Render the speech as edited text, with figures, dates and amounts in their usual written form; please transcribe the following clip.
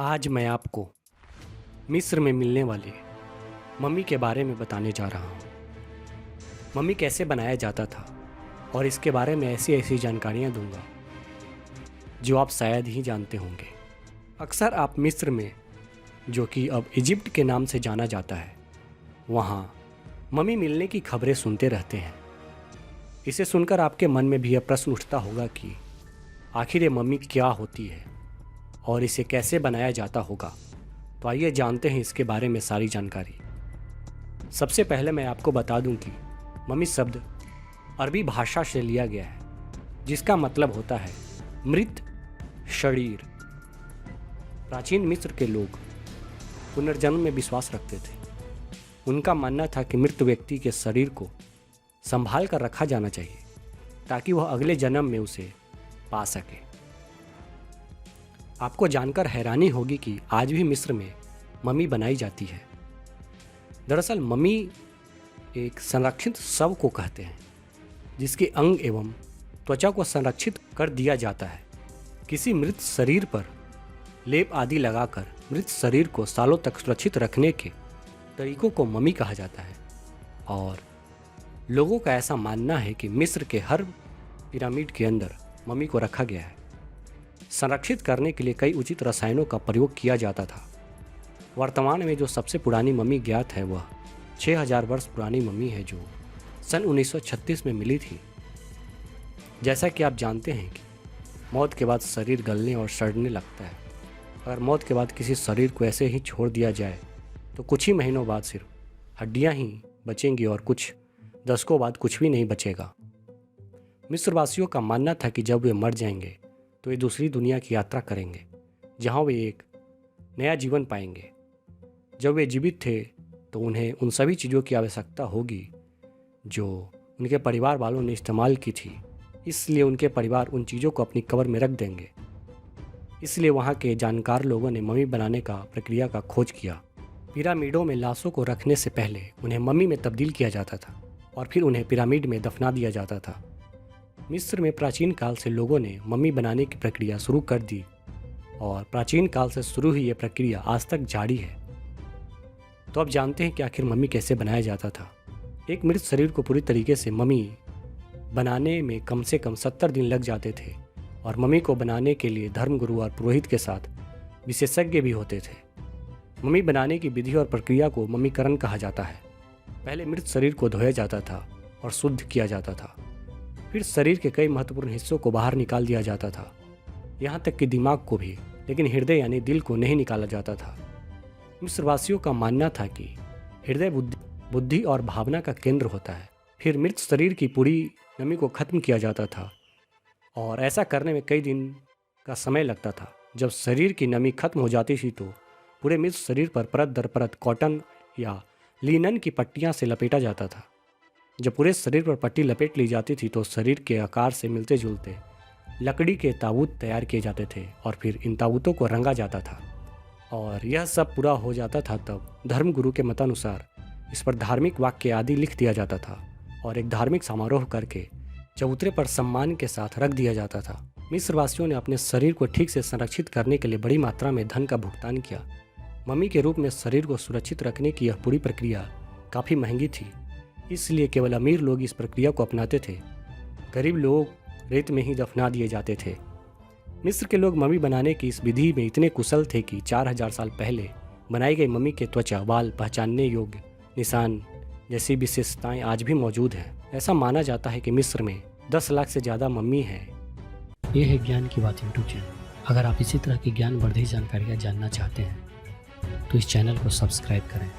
आज मैं आपको मिस्र में मिलने वाली मम्मी के बारे में बताने जा रहा हूँ। मम्मी कैसे बनाया जाता था और इसके बारे में ऐसी ऐसी जानकारियाँ दूंगा जो आप शायद ही जानते होंगे। अक्सर आप मिस्र में, जो कि अब इजिप्ट के नाम से जाना जाता है, वहाँ मम्मी मिलने की खबरें सुनते रहते हैं। इसे सुनकर आपके मन में भी यह प्रश्न उठता होगा कि आखिर ये मम्मी क्या होती है और इसे कैसे बनाया जाता होगा। तो आइए जानते हैं इसके बारे में सारी जानकारी। सबसे पहले मैं आपको बता दूं कि मम्मी शब्द अरबी भाषा से लिया गया है, जिसका मतलब होता है मृत शरीर। प्राचीन मिस्र के लोग पुनर्जन्म में विश्वास रखते थे। उनका मानना था कि मृत व्यक्ति के शरीर को संभाल कर रखा जाना चाहिए ताकि वह अगले जन्म में उसे पा सके। आपको जानकर हैरानी होगी कि आज भी मिस्र में मम्मी बनाई जाती है। दरअसल मम्मी एक संरक्षित शव को कहते हैं, जिसके अंग एवं त्वचा को संरक्षित कर दिया जाता है। किसी मृत शरीर पर लेप आदि लगाकर मृत शरीर को सालों तक सुरक्षित रखने के तरीकों को मम्मी कहा जाता है। और लोगों का ऐसा मानना है कि मिस्र के हर पिरामिड के अंदर मम्मी को रखा गया है। संरक्षित करने के लिए कई उचित रसायनों का प्रयोग किया जाता था। वर्तमान में जो सबसे पुरानी मम्मी ज्ञात है वह 6000 वर्ष पुरानी मम्मी है, जो सन 1936 में मिली थी। जैसा कि आप जानते हैं कि मौत के बाद शरीर गलने और सड़ने लगता है। अगर मौत के बाद किसी शरीर को ऐसे ही छोड़ दिया जाए तो कुछ ही महीनों बाद सिर्फ हड्डियां ही बचेंगी और कुछ दशकों बाद कुछ भी नहीं बचेगा। मिस्रवासियों का मानना था कि जब वे मर जाएंगे तो वे दूसरी दुनिया की यात्रा करेंगे, जहां वे एक नया जीवन पाएंगे। जब वे जीवित थे तो उन्हें उन सभी चीज़ों की आवश्यकता होगी जो उनके परिवार वालों ने इस्तेमाल की थी, इसलिए उनके परिवार उन चीज़ों को अपनी कब्र में रख देंगे। इसलिए वहाँ के जानकार लोगों ने मम्मी बनाने का प्रक्रिया का खोज किया। पिरामिडों में लाशों को रखने से पहले उन्हें मम्मी में तब्दील किया जाता था और फिर उन्हें पिरामिड में दफना दिया जाता था। मिस्र में प्राचीन काल से लोगों ने मम्मी बनाने की प्रक्रिया शुरू कर दी और प्राचीन काल से शुरू हुई ये प्रक्रिया आज तक जारी है। तो अब जानते हैं कि आखिर मम्मी कैसे बनाया जाता था। एक मृत शरीर को पूरी तरीके से मम्मी बनाने में कम से कम 70 दिन लग जाते थे और मम्मी को बनाने के लिए धर्मगुरु और पुरोहित के साथ विशेषज्ञ भी होते थे। मम्मी बनाने की विधि और प्रक्रिया को मम्मीकरण कहा जाता है। पहले मृत शरीर को धोया जाता था और शुद्ध किया जाता था। फिर शरीर के कई महत्वपूर्ण हिस्सों को बाहर निकाल दिया जाता था, यहाँ तक कि दिमाग को भी, लेकिन हृदय यानी दिल को नहीं निकाला जाता था। मिस्रवासियों का मानना था कि हृदय बुद्धि और भावना का केंद्र होता है। फिर मृत शरीर की पूरी नमी को खत्म किया जाता था और ऐसा करने में कई दिन का समय लगता था। जब शरीर की नमी खत्म हो जाती थी तो पूरे मृत शरीर पर परत दर परत कॉटन या लिनन की पट्टियाँ से लपेटा जाता था। जब पूरे शरीर पर पट्टी लपेट ली जाती थी तो शरीर के आकार से मिलते जुलते लकड़ी के ताबूत तैयार किए जाते थे और फिर इन ताबूतों को रंगा जाता था। और यह सब पूरा हो जाता था तब धर्मगुरु के मतानुसार इस पर धार्मिक वाक्य आदि लिख दिया जाता था और एक धार्मिक समारोह करके चबूतरे पर सम्मान के साथ रख दिया जाता था। मिस्रवासियों ने अपने शरीर को ठीक से संरक्षित करने के लिए बड़ी मात्रा में धन का भुगतान किया। मम्मी के रूप में शरीर को सुरक्षित रखने की यह पूरी प्रक्रिया काफ़ी महंगी थी, इसलिए केवल अमीर लोग इस प्रक्रिया को अपनाते थे। गरीब लोग रेत में ही दफना दिए जाते थे। मिस्र के लोग मम्मी बनाने की इस विधि में इतने कुशल थे कि 4000 साल पहले बनाई गई मम्मी के त्वचा, बाल, पहचानने योग्य निशान जैसी विशेषताएं आज भी मौजूद हैं। ऐसा माना जाता है कि मिस्र में 10 लाख से ज़्यादा मम्मी हैं। ये है ज्ञान की बात यूट्यूब चैनल। अगर आप इसी तरह की ज्ञानवर्धक जानकारियाँ जानना चाहते हैं तो इस चैनल को सब्सक्राइब करें।